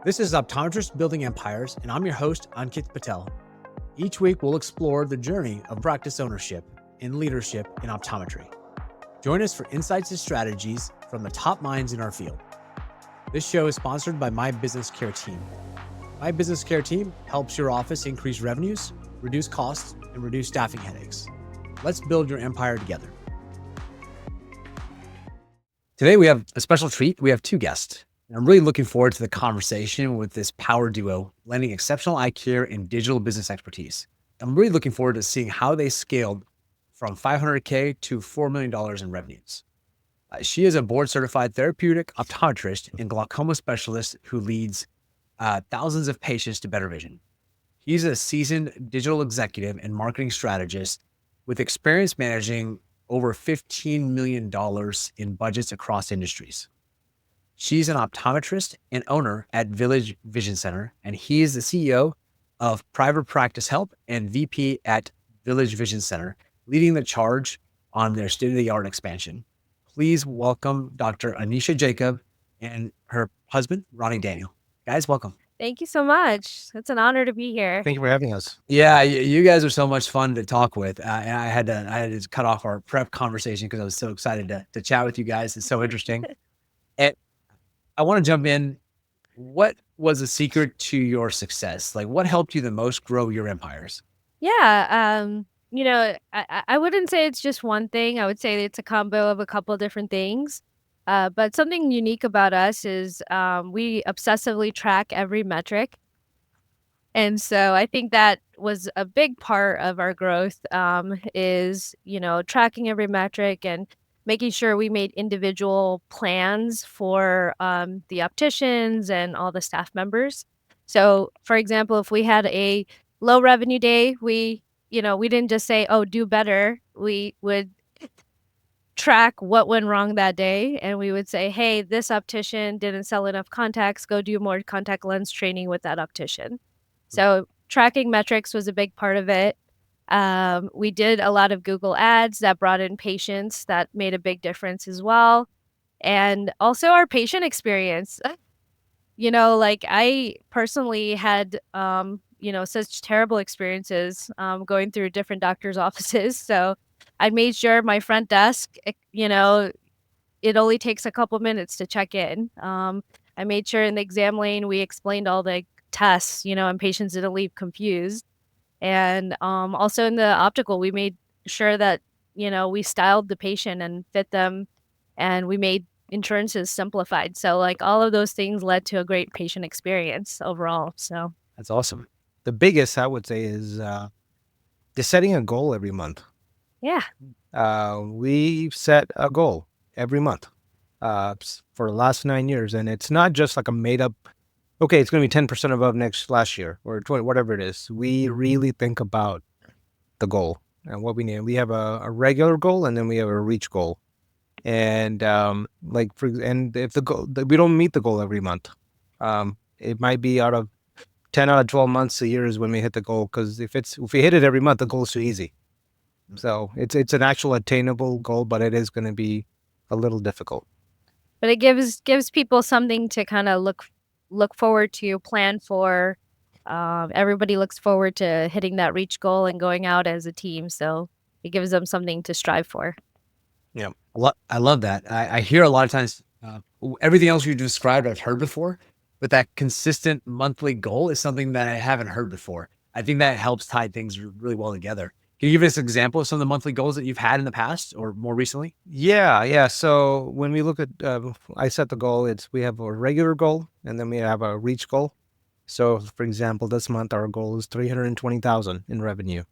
This is Optometrists Building Empires, and I'm your host, Ankit Patel. Each week, we'll explore the journey of practice ownership and leadership in optometry. Join us for insights and strategies from the top minds in our field. This show is sponsored by My Business Care Team. My Business Care Team helps your office increase revenues, reduce costs, and reduce staffing headaches. Let's build your empire together. Today, we have a special treat. We have two guests. And I'm really looking forward to the conversation with this power duo, blending exceptional eye care and digital business expertise. I'm really looking forward to seeing how they scaled from $500K to $4 million in revenues. She is a board-certified therapeutic optometrist and glaucoma specialist who leads thousands of patients to better vision. He's a seasoned digital executive and marketing strategist with experience managing over $15 million in budgets across industries. She's an optometrist and owner at Village Vision Center, and he is the CEO of Private Practice Help and VP at Village Vision Center, leading the charge on their state-of-the-art expansion. Please welcome Dr. Anisha Jacob and her husband, Rony Daniel. Guys, welcome. Thank you so much. It's an honor to be here. Thank you for having us. Yeah, you guys are so much fun to talk with. And I had to cut off our prep conversation because I was so excited to chat with you guys. It's so interesting. And I want to jump in. What was the secret to your success? Like, what helped you the most grow your empires? Yeah, I wouldn't say it's just one thing. I would say it's a combo of a couple of different things. But something unique about us is we obsessively track every metric. And so I think that was a big part of our growth is, tracking every metric and making sure we made individual plans for the opticians and all the staff members. So, for example, if we had a low revenue day, we didn't just say, oh, do better. We would track what went wrong that day, and we would say, hey, this optician didn't sell enough contacts, go do more contact lens training with that optician. So tracking metrics was a big part of it. We did a lot of Google ads that brought in patients that made a big difference as well. And also our patient experience. I personally had such terrible experiences going through different doctors' offices. So I made sure my front desk, it only takes a couple minutes to check in. I made sure in the exam lane, we explained all the tests, and patients didn't leave confused. And also in the optical, we made sure that, we styled the patient and fit them, and we made insurances simplified. So all of those things led to a great patient experience overall. So That's awesome. The biggest, I would say, is just setting a goal every month. yeah. We set a goal every month for the last 9 years. And it's not just like a made up, okay, it's going to be 10% above last year or 20, whatever it is. We really think about the goal and what we need. We have a regular goal, and then we have a reach goal. And if the goal, we don't meet the goal every month. It might be out of 10 out of 12 months a year is when we hit the goal. Because if we hit it every month, the goal is too easy. So it's an actual attainable goal, but it is going to be a little difficult. But it gives people something to kind of look forward to, plan for. Everybody looks forward to hitting that reach goal and going out as a team. So it gives them something to strive for. Yeah. I love that. I hear a lot of times everything else you described I've heard before, but that consistent monthly goal is something that I haven't heard before. I think that helps tie things really well together. Can you give us an example of some of the monthly goals that you've had in the past or more recently? Yeah. So when we look at, I set the goal, we have a regular goal, and then we have a reach goal. So for example, this month, our goal is 320,000 in revenue.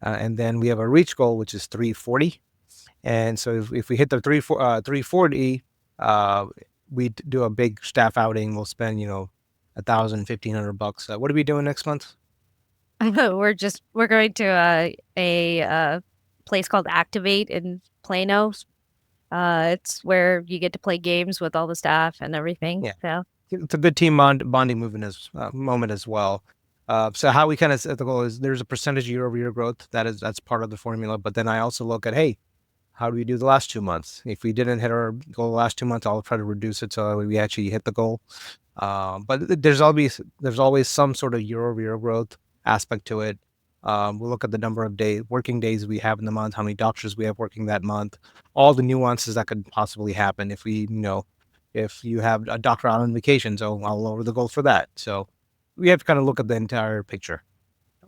And then we have a reach goal, which is 340. And so if we hit the 340, we do a big staff outing. We'll spend, $1,000, $1,500. What are we doing next month? We're going to a place called Activate in Plano. It's where you get to play games with all the staff and everything. Yeah. So It's a good team bonding moment as well. So how we kind of set the goal is there's a percentage year-over-year growth. That's part of the formula. But then I also look at, hey, how do we do the last 2 months? If we didn't hit our goal the last 2 months, I'll try to reduce it so we actually hit the goal. But there's always some sort of year-over-year growth aspect to it. We'll look at the number of working days we have in the month, how many doctors we have working that month, all the nuances that could possibly happen if you have a doctor out on vacation, so I'll lower the goal for that. So we have to kind of look at the entire picture.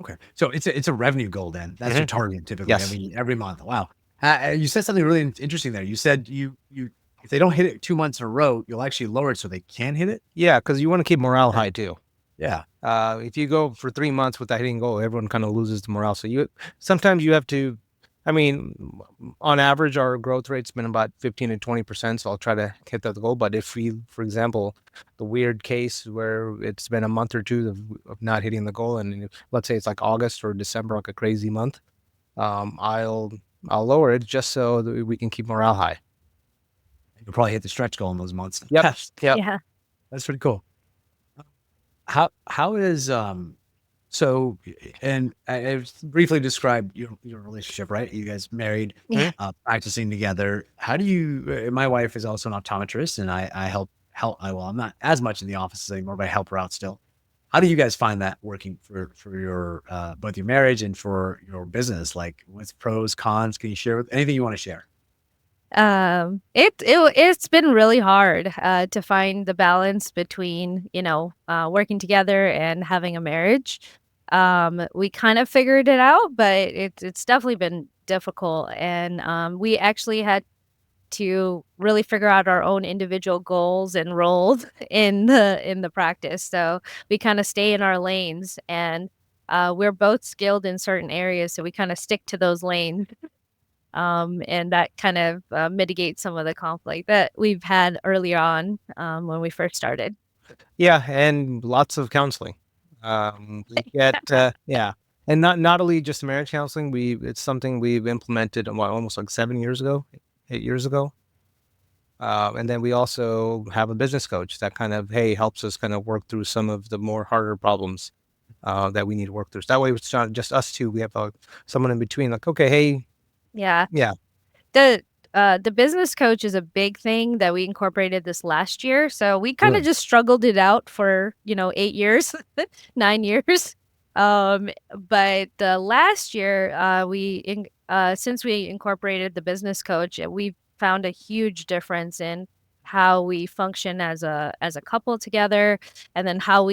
Okay. So it's a revenue goal then. That's your target typically Yes. every month. Wow. You said something really interesting there. You said you if they don't hit it 2 months in a row, you'll actually lower it so they can hit it. Yeah, because you want to keep morale high too. Yeah. If you go for 3 months without hitting goal, everyone kind of loses the morale. So sometimes you have to. I mean, on average, our growth rate's been about 15 to 20%. So I'll try to hit that goal. But if we, for example, the weird case where it's been a month or two of not hitting the goal, and let's say it's like August or December, like a crazy month, I'll lower it just so that we can keep morale high. You'll probably hit the stretch goal in those months. Yep. Yeah. That's pretty cool. How is so and I briefly described your relationship, right? You guys married, Yeah. practicing together. How do you? My wife is also an optometrist, and I help. Well, I'm not as much in the offices anymore, but I help her out still. How do you guys find that working for your both your marriage and for your business? Like, what's pros, cons? Can you share anything you want to share? It's been really hard to find the balance between, working together and having a marriage. We kind of figured it out, but it's definitely been difficult, and we actually had to really figure out our own individual goals and roles in the practice. So we kind of stay in our lanes, and we're both skilled in certain areas, so we kind of stick to those lanes. And that kind of mitigates some of the conflict that we've had earlier on when we first started. Yeah, and lots of counseling. We get yeah, and not only just marriage counseling. It's something we've implemented almost like 7 years ago, 8 years ago. And then we also have a business coach that kind of helps us kind of work through some of the more harder problems that we need to work through. So that way it's not just us two. We have someone in between. Like, okay, hey, Yeah. yeah, The business coach is a big thing that we incorporated this last year. So we kind of good. just struggled it out for, 8 years, 9 years. But the last year, since we incorporated the business coach, we found a huge difference in how we function as a couple together, and then how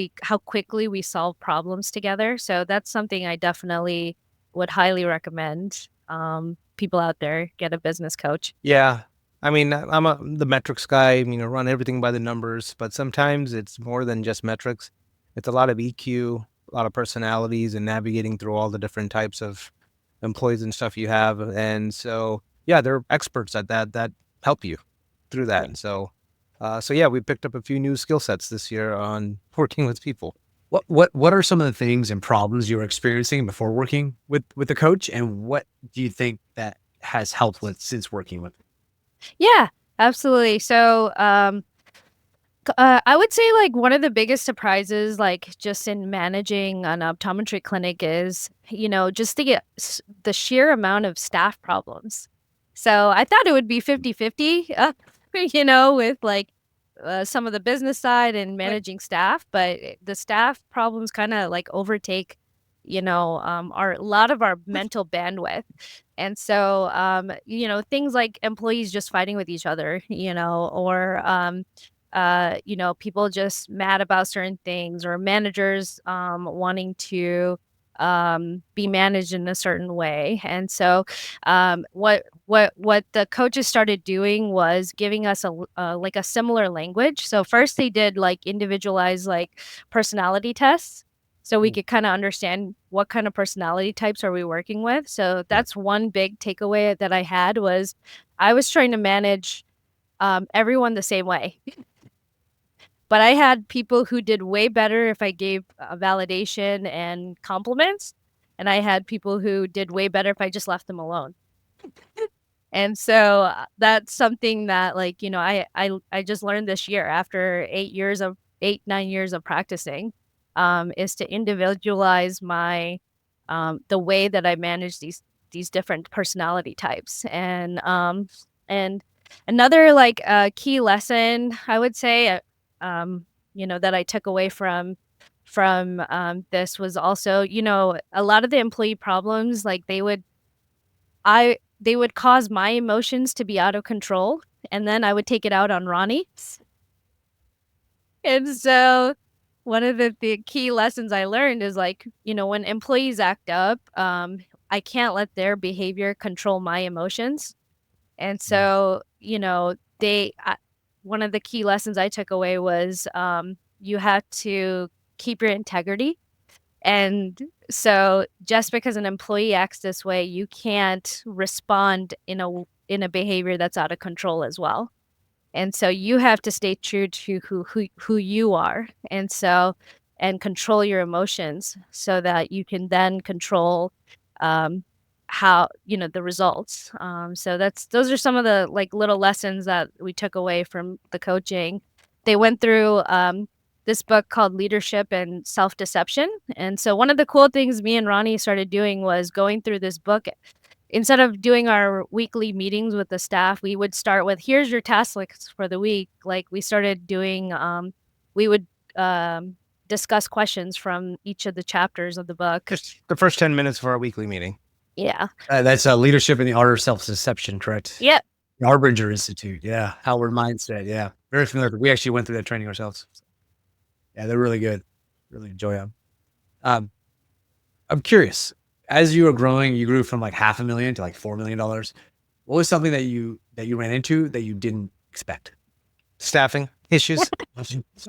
quickly we solve problems together. So that's something I definitely would highly recommend. People out there get a business coach. Yeah. I mean, I'm the metrics guy, run everything by the numbers, but sometimes it's more than just metrics. It's a lot of EQ, a lot of personalities and navigating through all the different types of employees and stuff you have. And so, yeah, they're experts at that help you through that. Yeah. And so yeah, we picked up a few new skill sets this year on working with people. What are some of the things and problems you were experiencing before working with the coach, and what do you think that has helped with since working with? Yeah, absolutely. So, I would say like one of the biggest surprises, like just in managing an optometry clinic, is just the sheer amount of staff problems. So I thought it would be 50-50, with like some of the business side and managing staff, but the staff problems kind of like overtake, our a lot of our mental bandwidth. And so, things like employees just fighting with each other, or people just mad about certain things, or managers wanting to be managed in a certain way. And so, what the coaches started doing was giving us like a similar language. So first they did like individualized like personality tests, so we Mm. could kind of understand what kind of personality types are we working with. So that's one big takeaway that I had, was I was trying to manage everyone the same way. But I had people who did way better if I gave validation and compliments, and I had people who did way better if I just left them alone. And so, that's something that, like, I just learned this year after 9 years of practicing, is to individualize the way that I manage these different personality types. And another, like, key lesson, I would say, that I took away from this was also, a lot of the employee problems, like they would cause my emotions to be out of control, and then I would take it out on Ronnie. And so one of the key lessons I learned is, like, when employees act up, I can't let their behavior control my emotions. And so, one of the key lessons I took away was, you have to keep your integrity. And so just because an employee acts this way, you can't respond in a behavior that's out of control as well. And so you have to stay true to who you are, and control your emotions so that you can then control, um, how the results. So those are some of the, like, little lessons that we took away from the coaching. They went through this book called Leadership and Self-Deception. And so one of the cool things me and Ronnie started doing was going through this book. Instead of doing our weekly meetings with the staff, we would start with, here's your task list for the week. Like, we started doing, we would discuss questions from each of the chapters of the book. Just the first 10 minutes for our weekly meeting. Yeah. That's Leadership in the Art of Self-Deception, correct? Yep. The Harbinger Institute. Yeah. Howard Mindset. Yeah. Very familiar. We actually went through that training ourselves. Yeah, they're really good. Really enjoy them. I'm curious. As you were growing, you grew from like $500,000 to like $4 million. What was something that you ran into that you didn't expect? Staffing issues.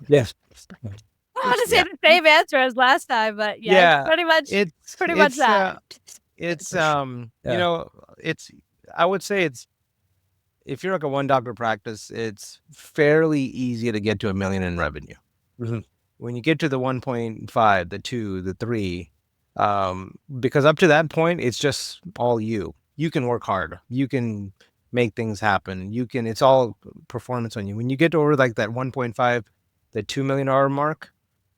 Yes. I want to say the same answer as last time, but yeah, it's pretty much that. It's Yeah. I would say if you're like a one doctor practice, it's fairly easy to get to $1 million in revenue. Mhm. When you get to the 1.5, the 2, the 3, because up to that point, it's just all you. You can work hard. You can make things happen. It's all performance on you. When you get over like that 1.5, the $2 million mark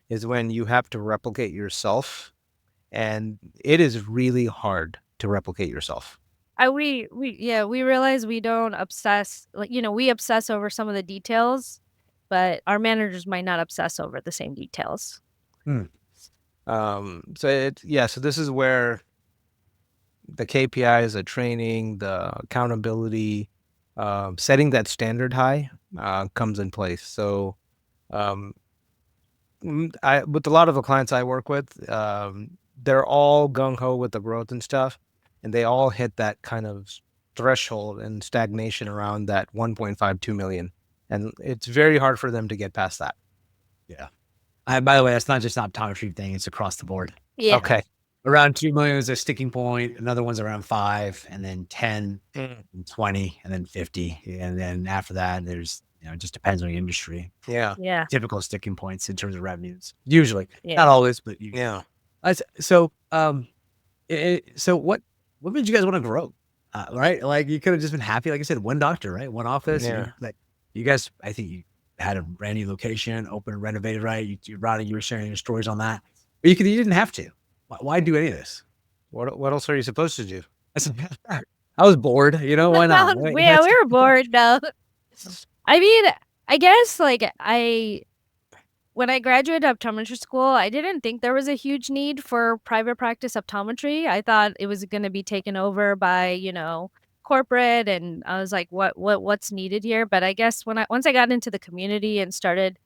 is when you have to replicate yourself. And it is really hard to replicate yourself. We realize we don't obsess, like, we obsess over some of the details, but our managers might not obsess over the same details. So this is where the KPIs, the training, the accountability, setting that standard high comes in place. So with a lot of the clients I work with, they're all gung-ho with the growth and stuff, and they all hit that kind of threshold and stagnation around that 1.5, 2 million. And it's very hard for them to get past that. Yeah. By the way, that's not just an optometry thing. It's across the board. Yeah. Okay. Around 2 million is a sticking point. Another one's around 5, and then 10, and 20, and then 50. And then after that, there's, it just depends on the industry. Yeah. Yeah. Typical sticking points in terms of revenues. Usually. Yeah. Not always, but usually. Yeah. So what made you guys want to grow? Right? Like, you could have just been happy, like I said, one doctor, right? One office. Yeah. Like, you guys, I think you had a brand new location, open and renovated, right? Ronnie, you were sharing your stories on that. But you didn't have to. Why do any of this? What else are you supposed to do? I was bored, why not? We were bored, no. I mean, I guess, like, when I graduated optometry school, I didn't think there was a huge need for private practice optometry. I thought it was going to be taken over by, corporate, and I was like, what's needed here? But I guess once I got into the community and started,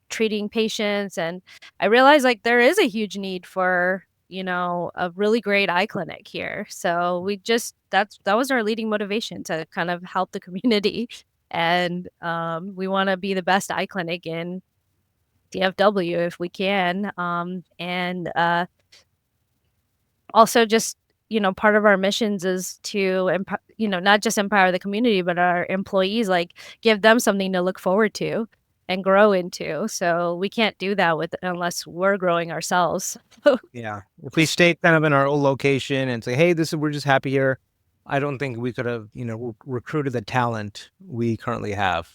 treating patients, and I realized, like, there is a huge need for, a really great eye clinic here. So that was our leading motivation, to kind of help the community. And we want to be the best eye clinic in DFW if we can. And also, just, part of our missions is to, not just empower the community, but our employees, like, give them something to look forward to and grow into. So we can't do that unless we're growing ourselves. Yeah. If we stay kind of in our old location and say, hey, we're just happy here, I don't think we could have, recruited the talent we currently have,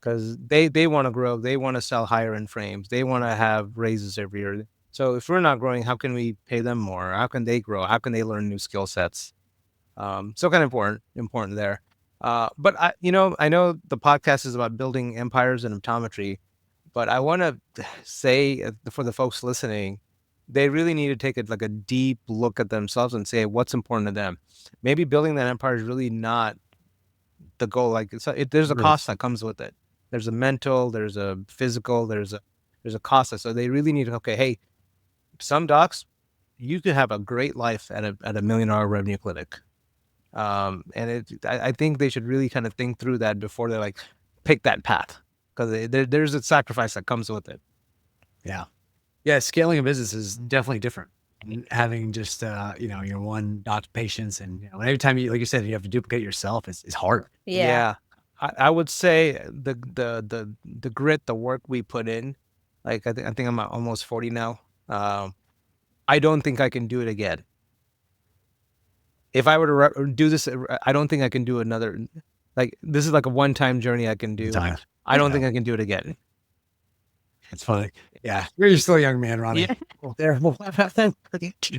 because they want to grow. They want to sell higher end frames. They want to have raises every year. So if we're not growing, how can we pay them more? How can they grow? How can they learn new skill sets? So kind of important there. But I know the podcast is about building empires in optometry, but I want to say for the folks listening, they really need to take like a deep look at themselves and say what's important to them. Maybe building that empire is really not the goal. Like there's a Right. cost that comes with it. There's a mental, there's a physical, there's a cost. So they really need to, okay, hey, some docs, you could have a great life at a $1 million revenue clinic. And I think they should really kind of think through that before they like pick that path, because there's a sacrifice that comes with it. Yeah. Yeah. Scaling a business is definitely different. And having just, your one doctor patients and, every time you, like you said, you have to duplicate yourself is hard. Yeah. I would say the grit, the work we put in, like I think I'm almost 40 now. I don't think I can do it again. If I were to do this, I don't think I can do another. Like this is like a one-time journey I can do. Time. I don't Yeah. think I can do it again. It's funny. Yeah. You're still a young man, Ronnie. Yeah. There.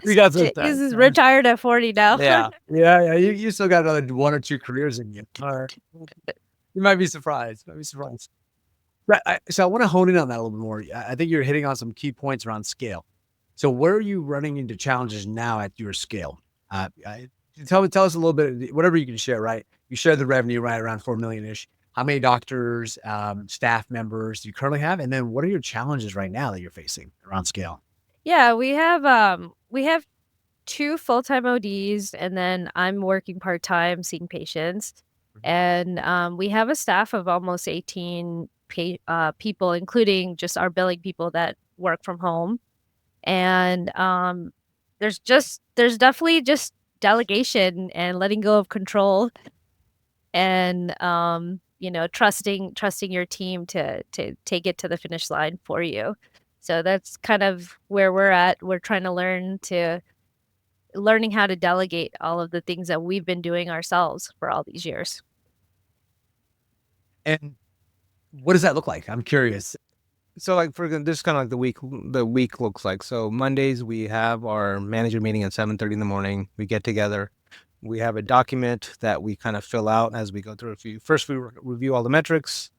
We got some He's time. retired at 40 now. Yeah. Yeah. You still got another 1 or 2 careers in you. You might be surprised. Right. So I want to hone in on that a little bit more. I think you're hitting on some key points around scale. So where are you running into challenges now at your scale? Tell us a little bit, whatever you can share, right? You share the revenue right around 4 million-ish. How many doctors, staff members do you currently have? And then what are your challenges right now that you're facing around scale? Yeah, we have 2 full-time ODs, and then I'm working part-time seeing patients. And we have a staff of almost 18 people, including just our billing people that work from home. And there's definitely just delegation and letting go of control, and trusting your team to take it to the finish line for you. So that's kind of where we're at. We're trying to learning how to delegate all of the things that we've been doing ourselves for all these years. And what does that look like? I'm curious. So like this is kind of like the week looks like. So Mondays we have our manager meeting at 7:30 in the morning. We get together. We have a document that we kind of fill out as we go through a few. First, we review all the metrics.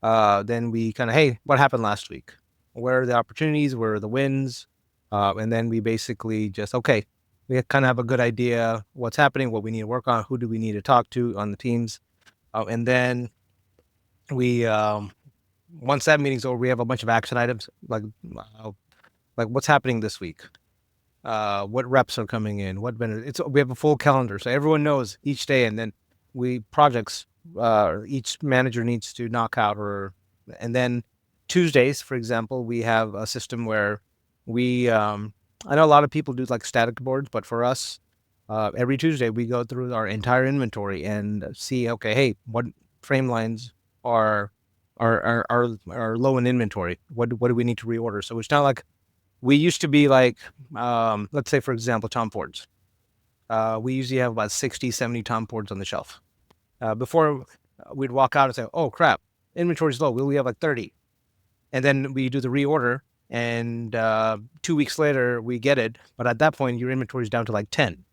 Then we kind of, hey, what happened last week? Where are the opportunities? Where are the wins? And then we basically just, okay, we kind of have a good idea what's happening, what we need to work on, who do we need to talk to on the teams. And then we, once that meeting's over, we have a bunch of action items, like what's happening this week. What reps are coming in, we have a full calendar, so everyone knows each day, and then projects each manager needs to knock out, and then Tuesdays, for example, we have a system where I know a lot of people do like static boards, but for us, every Tuesday we go through our entire inventory and see, okay, hey, what frame lines are low in inventory? What do we need to reorder? So it's not like we used to be like, let's say, for example, Tom Fords. We usually have about 60, 70 Tom Fords on the shelf. Before we'd walk out and say, oh, crap, inventory's low. We only have like 30. And then we do the reorder, and 2 weeks later, we get it. But at that point, your inventory is down to like 10.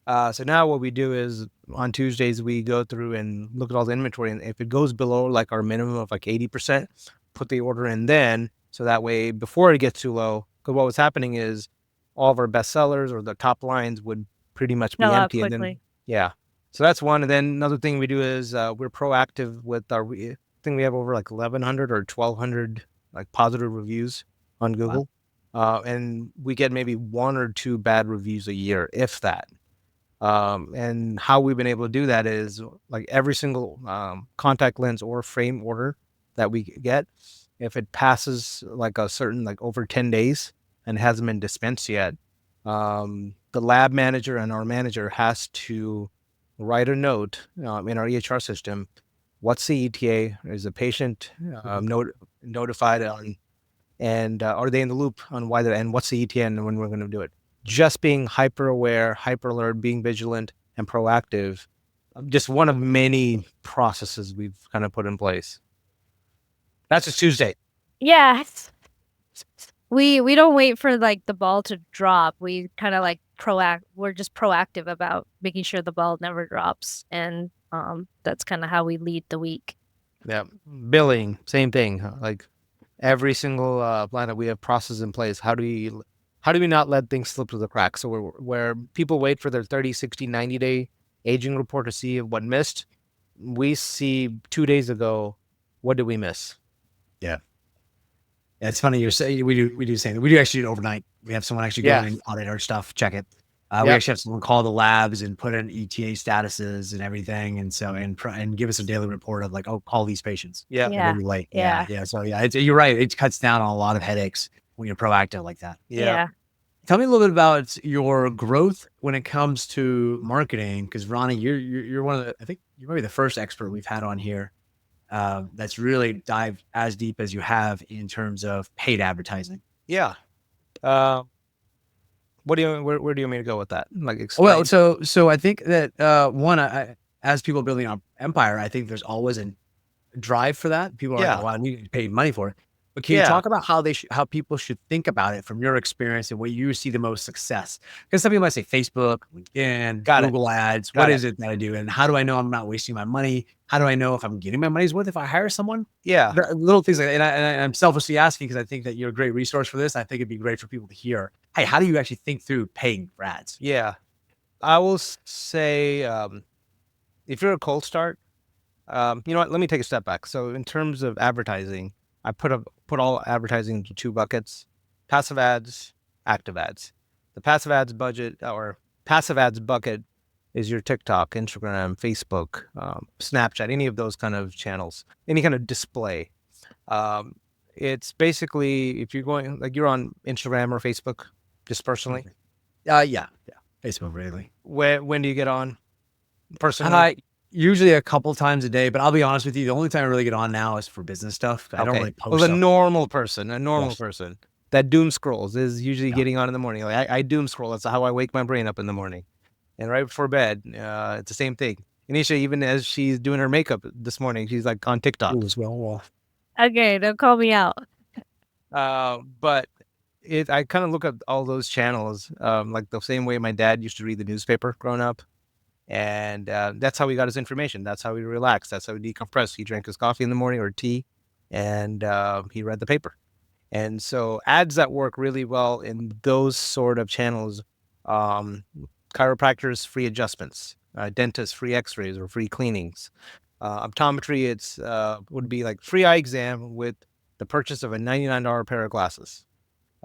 So now what we do is on Tuesdays, we go through and look at all the inventory. And if it goes below like our minimum of like 80%, put the order in then. So that way, before it gets too low, because what was happening is all of our best sellers or the top lines would pretty much be empty. Quickly. And then, yeah. So that's one. And then another thing we do is we're proactive with I think we have over like 1,100 or 1,200 like positive reviews on Google. Wow. And we get maybe 1 or 2 bad reviews a year, if that. And how we've been able to do that is like every single contact lens or frame order that we get, if it passes like a certain, like over 10 days and hasn't been dispensed yet, the lab manager and our manager has to write a note in our EHR system. What's the ETA? Is the patient notified on, and are they in the loop on why and what's the ETA and when we're going to do it? Just being hyper aware, hyper alert, being vigilant and proactive, just one of many processes we've kind of put in place. That's a Tuesday. Yeah. We don't wait for like the ball to drop. We kind of like we're just proactive about making sure the ball never drops. And That's kind of how we lead the week. Yeah. Billing, same thing. Like every single line we have processes in place. How do we not let things slip through the cracks? So where people wait for their 30, 60, 90-day aging report to see what missed, we see 2 days ago, what did we miss? Yeah. It's funny you're saying we do the same. We do actually do it overnight. We have someone actually go in and audit our stuff, check it. We Yep. actually have someone call the labs and put in ETA statuses and everything, and so and give us a daily report of like, oh, call these patients. Yeah. They're Yeah. gonna be late. Yeah. Yeah. So yeah, you're right. It cuts down on a lot of headaches when you're proactive like that. Yeah. Tell me a little bit about your growth when it comes to marketing, because Ronnie, you're one of the, I think you might be the first expert we've had on here that's really dived as deep as you have in terms of paid advertising. Yeah. Where do you want me to go with that? Like, Well, explain. so I think that as people building an empire, I think there's always a drive for that. People are like, Yeah. "Oh, I need to pay money for it." But can you Yeah. talk about how how people should think about it from your experience and where you see the most success? Because some people might say Facebook, LinkedIn, Got it. Google Ads. What is it that I do, and how do I know I'm not wasting my money? How do I know if I'm getting my money's worth if I hire someone? Yeah. There are little things like that. And I'm selfishly asking because I think that you're a great resource for this. I think it'd be great for people to hear. Hey, how do you actually think through paying for ads? Yeah. I will say, if you're a cold start, you know what? Let me take a step back. So in terms of advertising, I put all advertising into 2 buckets: passive ads, active ads. The passive ads bucket is your TikTok, Instagram, Facebook, Snapchat, any of those kind of channels, any kind of display. It's basically, if you're going, like, you're on Instagram or Facebook, just personally. Yeah. Facebook really. When do you get on personally? Usually a couple times a day, but I'll be honest with you, the only time I really get on now is for business stuff. I don't really post Well, a stuff. normal person Yes. that doom scrolls is usually Yeah. getting on in the morning. Like, I doom scroll. That's how I wake my brain up in the morning. And right before bed, it's the same thing. Anisha, even as she's doing her makeup this morning, she's like on TikTok. As well. Okay, don't call me out. But I kind of look at all those channels like the same way my dad used to read the newspaper growing up. And that's how he got his information. That's how he relaxed. That's how he decompressed. He drank his coffee in the morning or tea, and he read the paper. And so ads that work really well in those sort of channels, chiropractors, free adjustments, dentists, free x-rays or free cleanings. Optometry, it's would be like free eye exam with the purchase of a $99 pair of glasses.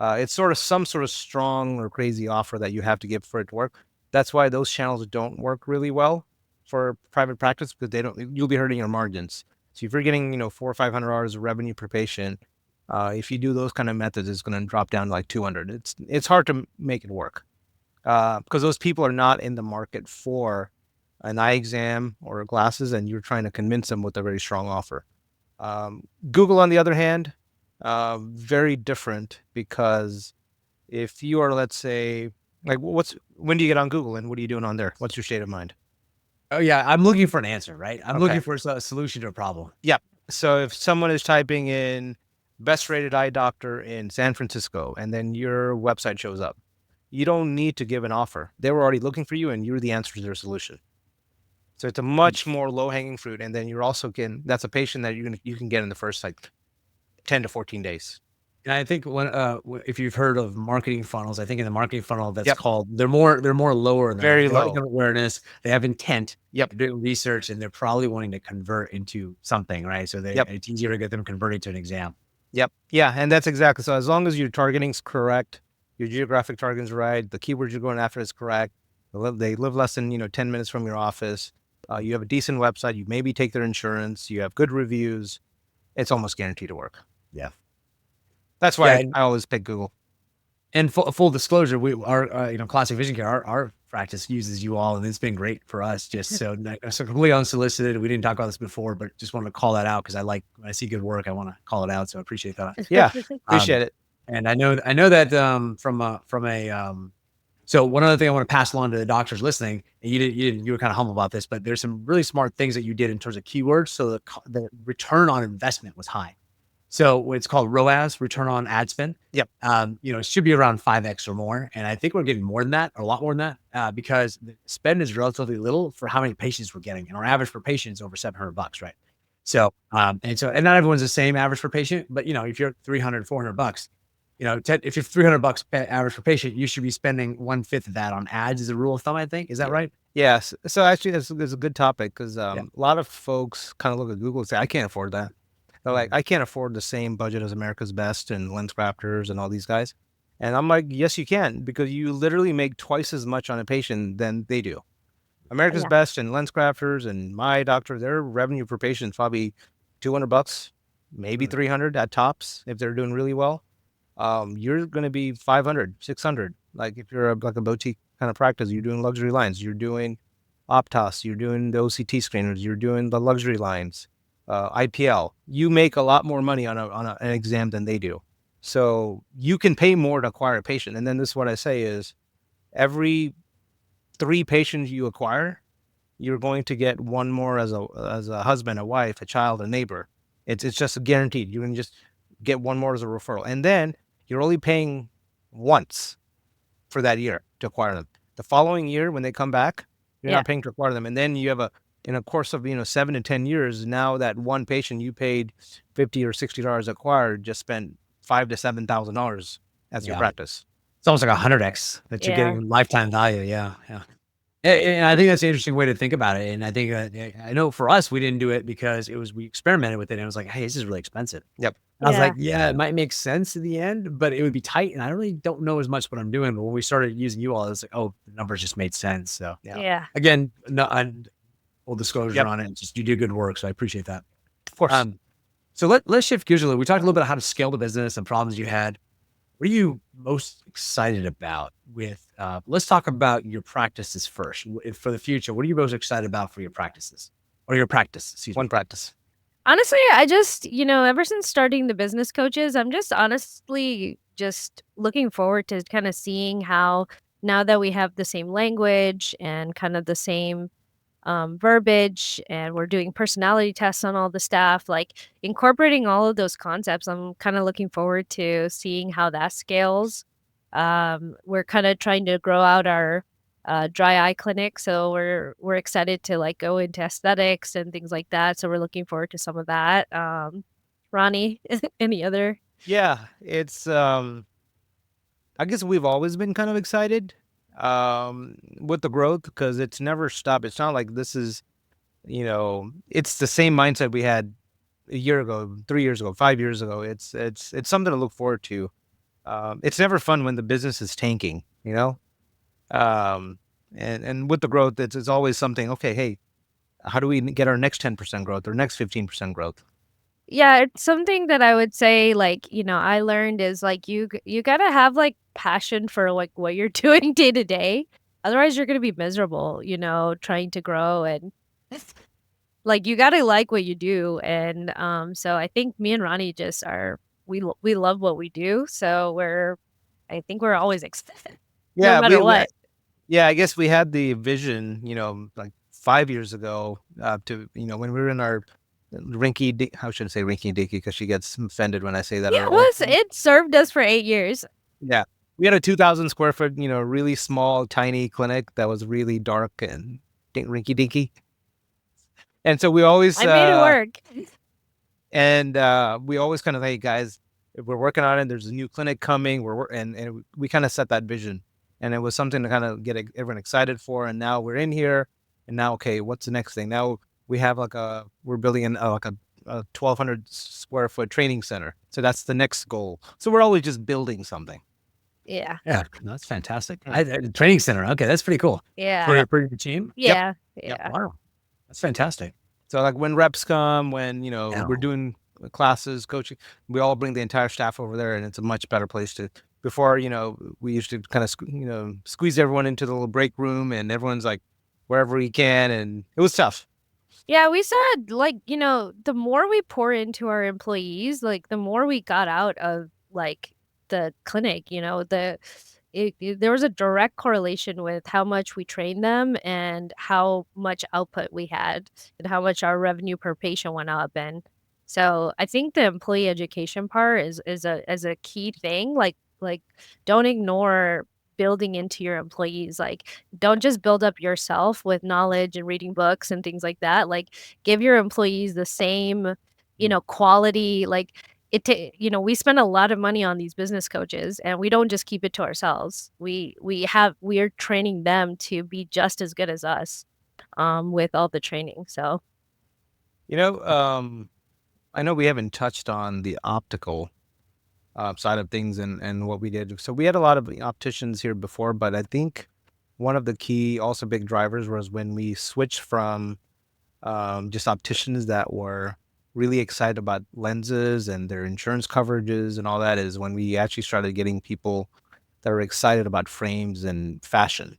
It's sort of some sort of strong or crazy offer that you have to give for it to work. That's why those channels don't work really well for private practice, because you'll be hurting your margins. So if you're getting, $400 or $500 of revenue per patient, if you do those kind of methods, it's going to drop down to like 200. It's hard to make it work because those people are not in the market for an eye exam or glasses, and you're trying to convince them with a very strong offer. Google, on the other hand, very different, because if you are, let's say, like, when do you get on Google and what are you doing on there? What's your state of mind? Oh yeah, I'm looking for an answer, right? I'm Okay. looking for a solution to a problem. Yep. So if someone is typing in best rated eye doctor in San Francisco and then your website shows up, you don't need to give an offer. They were already looking for you and you're the answer to their solution. So it's a much more low hanging fruit. And then you're also that's a patient that you can get in the first like 10 to 14 days. And I think if you've heard of marketing funnels, I think in the marketing funnel that's Yep. called, they're more lower. Very They already low. have awareness. They have intent. Yep. They're doing research, and they're probably wanting to convert into something, right? So Yep. it's easier to get them converted to an exam. Yep. Yeah. And that's exactly. So as long as your targeting's correct, your geographic targeting's right, the keywords you're going after is correct, they live less than 10 minutes from your office, you have a decent website, you maybe take their insurance, you have good reviews, it's almost guaranteed to work. Yeah. That's why I always pick Google. And full disclosure, our Classic Vision Care, our practice uses you all, and it's been great for us. Just so completely unsolicited. We didn't talk about this before, but just wanted to call that out because when I see good work, I want to call it out. So I appreciate that. Yeah, appreciate it. And I know that so one other thing I want to pass along to the doctors listening, and you were kind of humble about this, but there's some really smart things that you did in terms of keywords, so the return on investment was high. So it's called ROAS, return on ad spend. Yep. It should be around 5x or more. And I think we're getting more than that, or a lot more than that, because the spend is relatively little for how many patients we're getting. And our average per patient is over $700, right? And not everyone's the same average per patient, but if you're 300, $400, if you're $300 average per patient, you should be spending 1/5 of that on ads as a rule of thumb, I think. Is that right? Yes. So actually, that's a good topic because a lot of folks kind of look at Google and say, I can't afford that. They're like, I can't afford the same budget as America's Best and Lens Crafters and all these guys. And I'm like, yes, you can, because you literally make twice as much on a patient than they do. America's Yeah. Best and Lens Crafters and my doctor, their revenue per patient is probably $200, maybe 300 at tops if they're doing really well. You're going to be 500, 600. Like if you're like a boutique kind of practice, you're doing luxury lines, you're doing Optos, you're doing the OCT screeners, you're doing the luxury lines, IPL. You make a lot more money on an exam than they do. So you can pay more to acquire a patient. And then this is what I say is every 3 patients you acquire, you're going to get one more as a husband, a wife, a child, a neighbor. It's just guaranteed. You can just get one more as a referral. And then you're only paying once for that year to acquire them. The following year, when they come back, you're not paying to acquire them. And then you have in a course of 7 to 10 years, now that one patient you paid $50 or $60 acquired just spent $5,000 to $7,000 as your practice. It's almost like 100x that you're getting lifetime value. Yeah. And I think that's an interesting way to think about it. And I think I know for us, we didn't do it because we experimented with it and it was like, hey, this is really expensive. Yep. And I was like, yeah, it might make sense in the end, but it would be tight. And I really don't know as much what I'm doing. But when we started using you all, it was like, oh, the numbers just made sense. So again, full disclosure on it. Just you do good work. So I appreciate that. Of course. So let's shift gears a little. We talked a little bit about how to scale the business and problems you had. What are you most excited about with, let's talk about your practices first. For the future, what are you most excited about for your practices? Or your practice, excuse me. One practice. Honestly, I just, ever since starting the business coaches, I'm just honestly just looking forward to kind of seeing how now that we have the same language and kind of the same verbiage, and we're doing personality tests on all the staff, like incorporating all of those concepts. I'm kind of looking forward to seeing how that scales. We're kind of trying to grow out our dry eye clinic, so we're excited to like go into aesthetics and things like that. So we're looking forward to some of that. Rony, any other? Yeah, it's I guess we've always been kind of excited with the growth because it's never stopped. It's not like this is, it's the same mindset we had a year ago, 3 years ago, 5 years ago. It's something to look forward to. It's never fun when the business is tanking, and with the growth, it's always something. Okay, hey, how do we get our next 10% growth or next 15% growth? Yeah, it's something that I would say, like, I learned is like you gotta have like passion for like what you're doing day to day. Otherwise, you're gonna be miserable, trying to grow, and like you gotta like what you do. And so I think me and Rony just we love what we do. So I think we're always excited, no matter what. Yeah, I guess we had the vision, like 5 years ago, to when we were in our how should I say rinky dinky, because she gets offended when I say that. Yeah, it served us for 8 years. Yeah. We had a 2,000 square foot, really small, tiny clinic that was really dark and rinky dinky. And so we always I made it work. And we always kind of, hey guys, if we're working on it, there's a new clinic coming. And we kind of set that vision, and it was something to kind of get everyone excited for. And now we're in here, and now, okay, what's the next thing? Now we have we're building like a 1,200 square foot training center. So that's the next goal. So we're always just building something. Yeah. Yeah, that's fantastic. Training center. Okay, that's pretty cool. Yeah. For your team. Yeah. Yep. Wow, that's fantastic. So like when reps come, when we're doing classes, coaching, we all bring the entire staff over there, and it's a much better place to. Before, we used to kind of squeeze everyone into the little break room, and everyone's like wherever he can, and it was tough. Yeah, we said, like, the more we pour into our employees, like, the more we got out of, like, the clinic, there was a direct correlation with how much we trained them and how much output we had and how much our revenue per patient went up. And So I think the employee education part is a key thing. Like don't ignore building into your employees. Like don't just build up yourself with knowledge and reading books and things like that. Like give your employees the same, quality. Like we spend a lot of money on these business coaches, and we don't just keep it to ourselves. We are training them to be just as good as us with all the training. So You know, I know we haven't touched on the optical side of things and what we did. So we had a lot of opticians here before, but I think one of the key, also big drivers was when we switched from just opticians that were really excited about lenses and their insurance coverages and all that, is when we actually started getting people that were excited about frames and fashion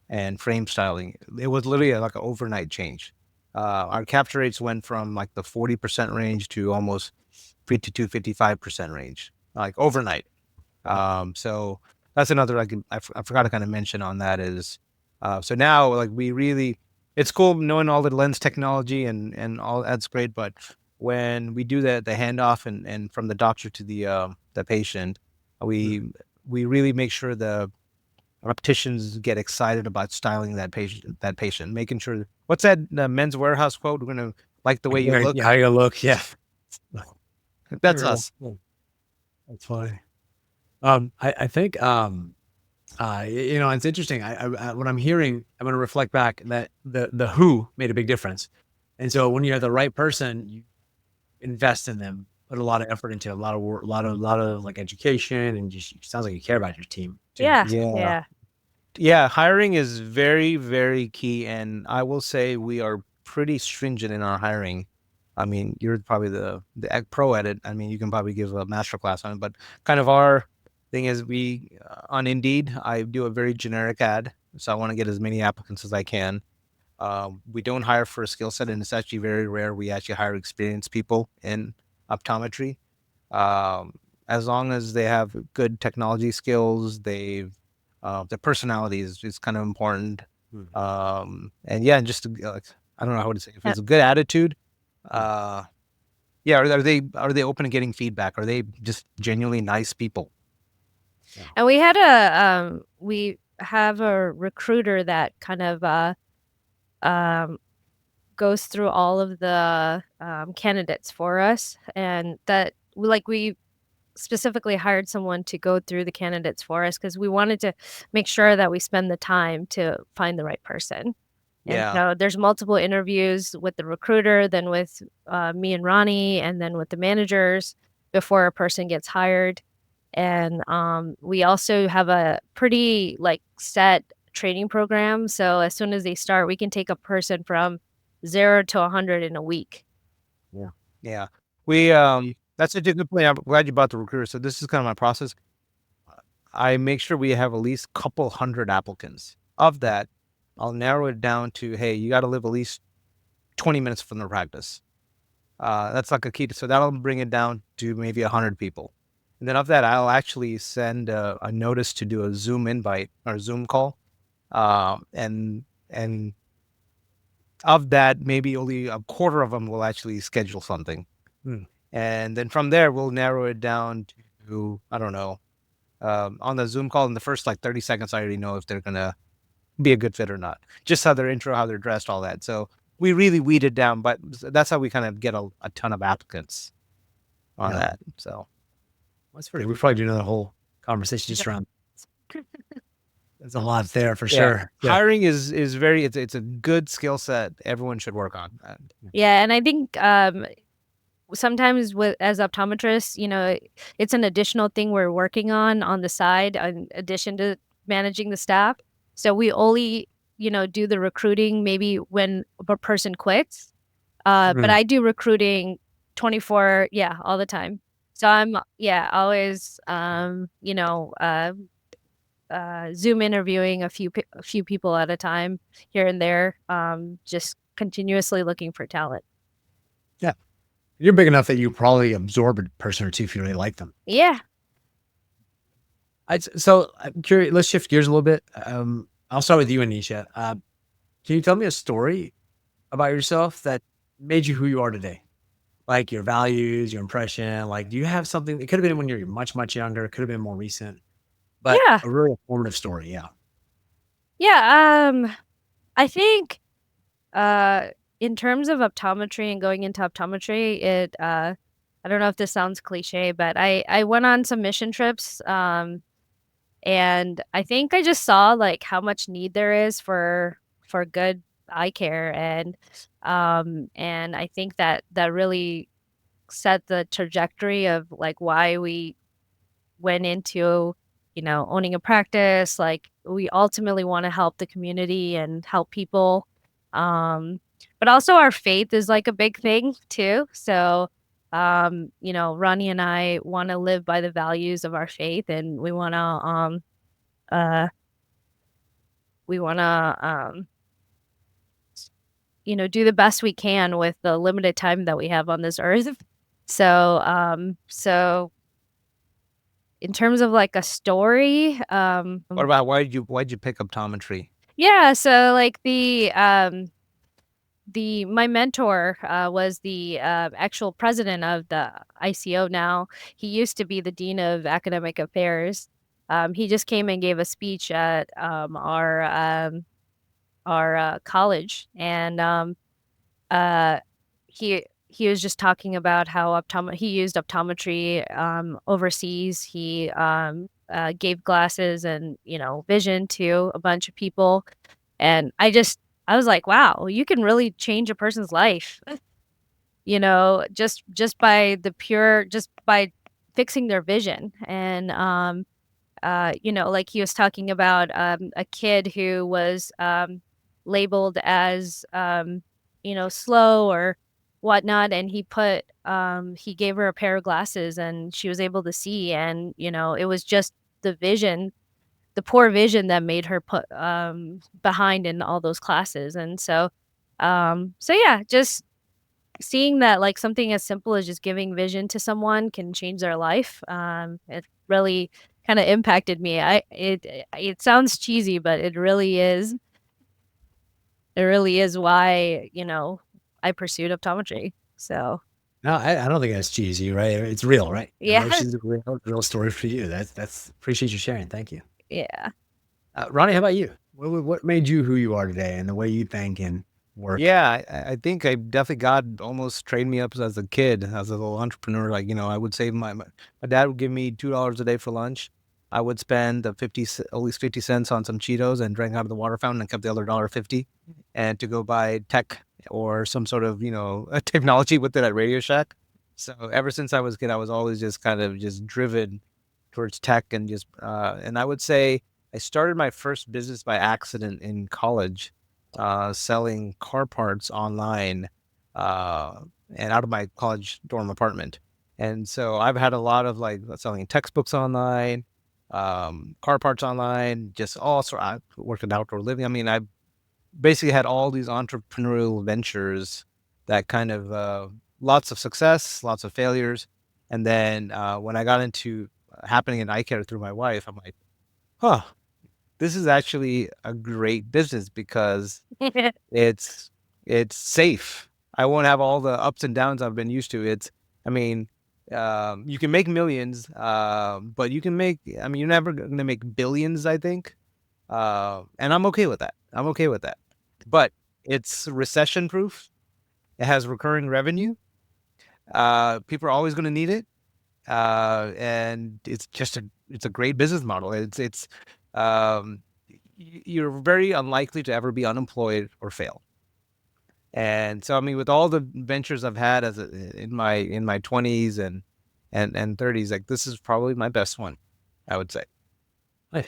and frame styling. It was literally like an overnight change. Our capture rates went from like the 40% range to almost 55% range, like overnight. So that's another, like, I forgot to kind of mention on that is, so now like we really, it's cool knowing all the lens technology and all that's great. But when we do the handoff and from the doctor to the patient, we really make sure the opticians get excited about styling that patient, making sure, what's that Men's Warehouse quote? We're going to like the way you look. Yeah, how you look. Yeah. That's Very us. well. That's funny. I think, it's interesting. What I'm hearing, I'm going to reflect back that the who made a big difference. And so when you have the right person, you invest in them, put a lot of effort into a lot of work, a lot of like education, and just it sounds like you care about your team too. yeah, Yeah. yeah. Yeah, hiring is very, very key, and I will say we are pretty stringent in our hiring. I mean, you're probably the pro at it. I mean, you can probably give a master class on it, but kind of our thing is we on Indeed, I do a very generic ad, so I want to get as many applicants as I can. We don't hire for a skill set, and it's actually very rare we actually hire experienced people in optometry. Um, as long as they have good technology skills, their personality is kind of important. Mhm. And yeah, just like, I don't know how to say, if Uh, it's a good attitude. Mm. Uh, yeah, are they open to getting feedback? Are they just genuinely nice people? Yeah. And we have a recruiter that kind of um goes through all of the candidates for us, and we specifically hired someone to go through the candidates for us because we wanted to make sure that we spend the time to find the right person. And Yeah, so there's multiple interviews with the recruiter, then with me and Ronnie, and then with the managers before a person gets hired. And we also have a pretty like set training program. So as soon as they start, we can take a person from 0 to 100 in a week. Yeah. yeah. That's a good point. I'm glad you brought the recruiter. So this is kind of my process. I make sure we have at least a couple hundred applicants. Of that, I'll narrow it down to, hey, you got to live at least 20 minutes from the practice. That's like a key. So that'll bring it down to maybe 100 people. And then of that, I'll actually send a notice to do a Zoom invite or Zoom call. And of that, maybe only a quarter of them will actually schedule something. Hmm. And then from there, we'll narrow it down to, I don't know, on the Zoom call in the first like 30 seconds, I already know if they're going to be a good fit or not. Just how their intro, how they're dressed, all that. So we really weed it down, but that's how we kind of get a ton of applicants on Yeah. that. So That's pretty. We probably do another whole conversation just around. There's a lot there for yeah, sure. Yeah. hiring is very, it's a good skill set everyone should work on. Yeah, and I think sometimes as optometrists, it's an additional thing we're working on the side in addition to managing the staff. So we only, do the recruiting maybe when a person quits. But Mm. I do recruiting 24, yeah, all the time. So I'm, yeah, always, Zoom interviewing a few people at a time here and there, just continuously looking for talent. Yeah. You're big enough that you probably absorb a person or two if you really like them. Yeah. So I'm curious. Let's shift gears a little bit. I'll start with you, Anisha. Can you tell me a story about yourself that made you who you are today? like your values, your impression? Like, do you have something? It could have been when you're much, much younger. It could have been more recent, but Yeah. a really informative story. Yeah. Yeah. I think uh in terms of optometry and going into optometry, I don't know if this sounds cliche, but I went on some mission trips. And I think I just saw, like, how much need there is for good eye care, and I think that that really set the trajectory of, like, why we went into, owning a practice. Like, we ultimately wanna help the community and help people, um, but also our faith is, like, a big thing too. So, Ronnie and I wanna live by the values of our faith, and uh we wanna, do the best we can with the limited time that we have on this earth. So in terms of like a story, What about why'd you pick optometry? yeah, so like the my mentor was the actual president of the ICO now. He used to be the dean of academic affairs. He just came and gave a speech at our college, and uh, he was just talking about how he used optometry overseas. He gave glasses and vision to a bunch of people, and I was like, wow, you can really change a person's life, just by just by fixing their vision. And like he was talking about a kid who was labeled as slow or whatnot, and he gave her a pair of glasses and she was able to see. And it was just the poor vision that made her put behind in all those classes. And so yeah, just seeing that, like, something as simple as just giving vision to someone can change their life, it really kinda impacted me. It sounds cheesy, but it really is. It really is why, I pursued optometry. So, No, I don't think that's cheesy, right? It's real, right? yeah, Emotions are real story for you. That's appreciate you sharing. Thank you. yeah. Ronnie, how about you? What made you who you are today and the way you think and work? Yeah, I think I definitely God almost trained me up as a kid, as a little entrepreneur. Like, I would save my dad would give me $2 a day for lunch. I would spend at least 50 cents on some Cheetos and drank out of the water fountain and kept the other $1.50 and to go buy tech or some sort of, technology with it at Radio Shack. So ever since I was a kid, I was always just kind of just driven towards tech and and I would say I started my first business by accident in college selling car parts online, uh, and out of my college dorm apartment. And so I've had a lot of like selling textbooks online, car parts online, just all sort. I worked in outdoor living. I mean, I basically had all these entrepreneurial ventures that kind of lots of success, lots of failures, and then when I got into happening in eye care through my wife, I'm like, huh, this is actually a great business because it's it's safe. I won't have all the ups and downs I've been used to. I mean, you can make millions, but I mean, you're never gonna make billions, I think. And I'm okay with that. I'm okay with that. But it's recession proof. It has recurring revenue. People are always gonna need it. And it's a great business model. Um, you're very unlikely to ever be unemployed or fail. And so, I mean, with all the ventures I've had in my 20s and 30s, like this is probably my best one, I would say. Nice.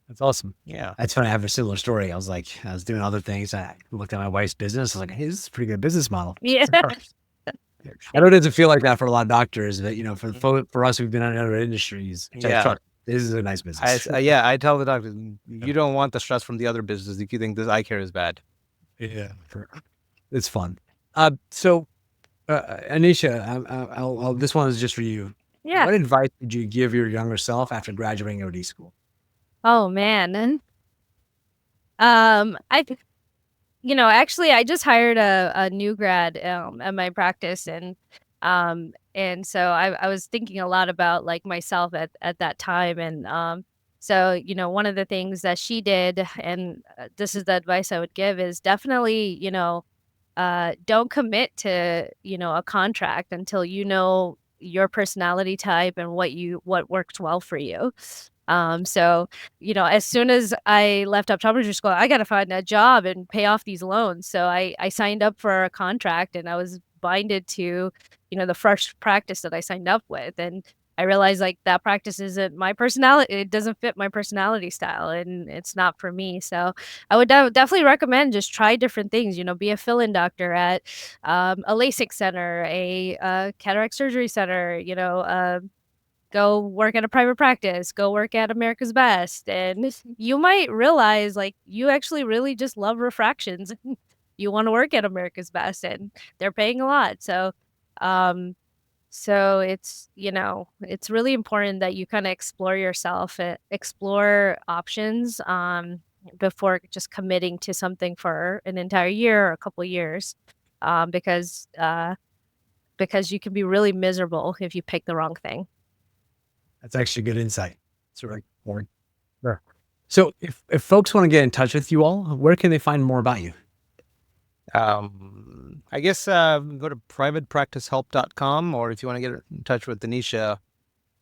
That's awesome. Yeah. That's funny. I have a similar story. I was doing other things. I looked at my wife's business. I was like, hey, this is a pretty good business model. Yeah. I know it doesn't feel like that for a lot of doctors, but for us, we've been in other industries. Yeah. This is a nice business. Yeah, I tell the doctor, you don't want the stress from the other business if you think this eye care is bad. Yeah, it's fun. So Anisha, this one is just for you. Yeah. What advice did you give your younger self after graduating OD school? Oh, man. I actually, I just hired a new grad, at my practice, and And so I was thinking a lot about like myself at that time. And so, one of the things that she did, and this is the advice I would give, is definitely, don't commit to, a contract until you know your personality type and what works well for you. So, as soon as I left optometry school, I got to find a job and pay off these loans. So I signed up for a contract, and I was binded to, the first practice that I signed up with. And I realized like that practice isn't my personality. It doesn't fit my personality style, and it's not for me. So I would definitely recommend just try different things, be a fill-in doctor at a LASIK center, a cataract surgery center, go work at a private practice, go work at America's Best, and you might realize, like, you actually really just love refractions. You wanna work at America's Best, and they're paying a lot, um, so it's really important that you kinda explore yourself, explore options, before just committing to something for an entire year or a couple years, because you can be really miserable if you pick the wrong thing. That's actually good insight. It's really important. Sure. So if folks want to get in touch with you all, where can they find more about you? I guess go to privatepracticehelp.com, or if you want to get in touch with Anisha,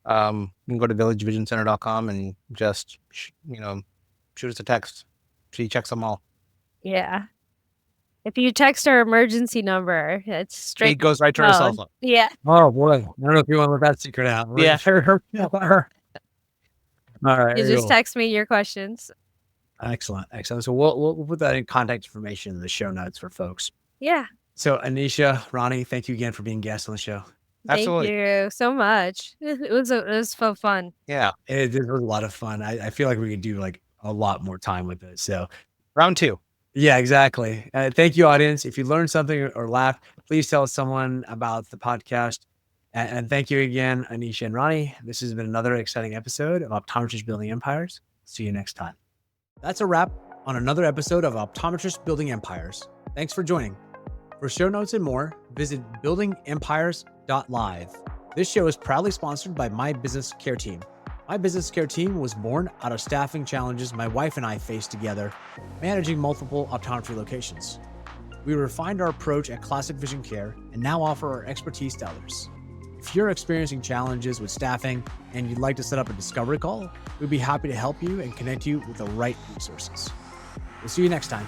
you can go to villagevisioncenter.com and just shoot us a text. She checks them all. Yeah. If you text our emergency number, it's It straight goes right to her cell phone. phone. Yeah. Oh boy, I don't know if you want to let that secret out. Yeah. All right. You very just cool. text me your questions. Excellent. So we'll put that in contact information in the show notes for folks. Yeah. So Anisha, Rony, thank you again for being guests on the show. Absolutely. Thank you so much. It was so fun. Yeah. It was a lot of fun. I feel like we could do like a lot more time with it. So Round 2. yeah, exactly. Thank you, audience. If you learned something or laughed, please tell someone about the podcast. And thank you again, Anisha and Rony. This has been another exciting episode of Optometrists Building Empires. See you next time. That's a wrap on another episode of Optometrists Building Empires. Thanks for joining. For show notes and more, visit buildingempires.live. This show is proudly sponsored by My Business Care Team. My Business Care Team was born out of staffing challenges my wife and I faced together, managing multiple optometry locations. We refined our approach at Classic Vision Care and now offer our expertise to others. If you're experiencing challenges with staffing and you'd like to set up a discovery call, we'd be happy to help you and connect you with the right resources. We'll see you next time.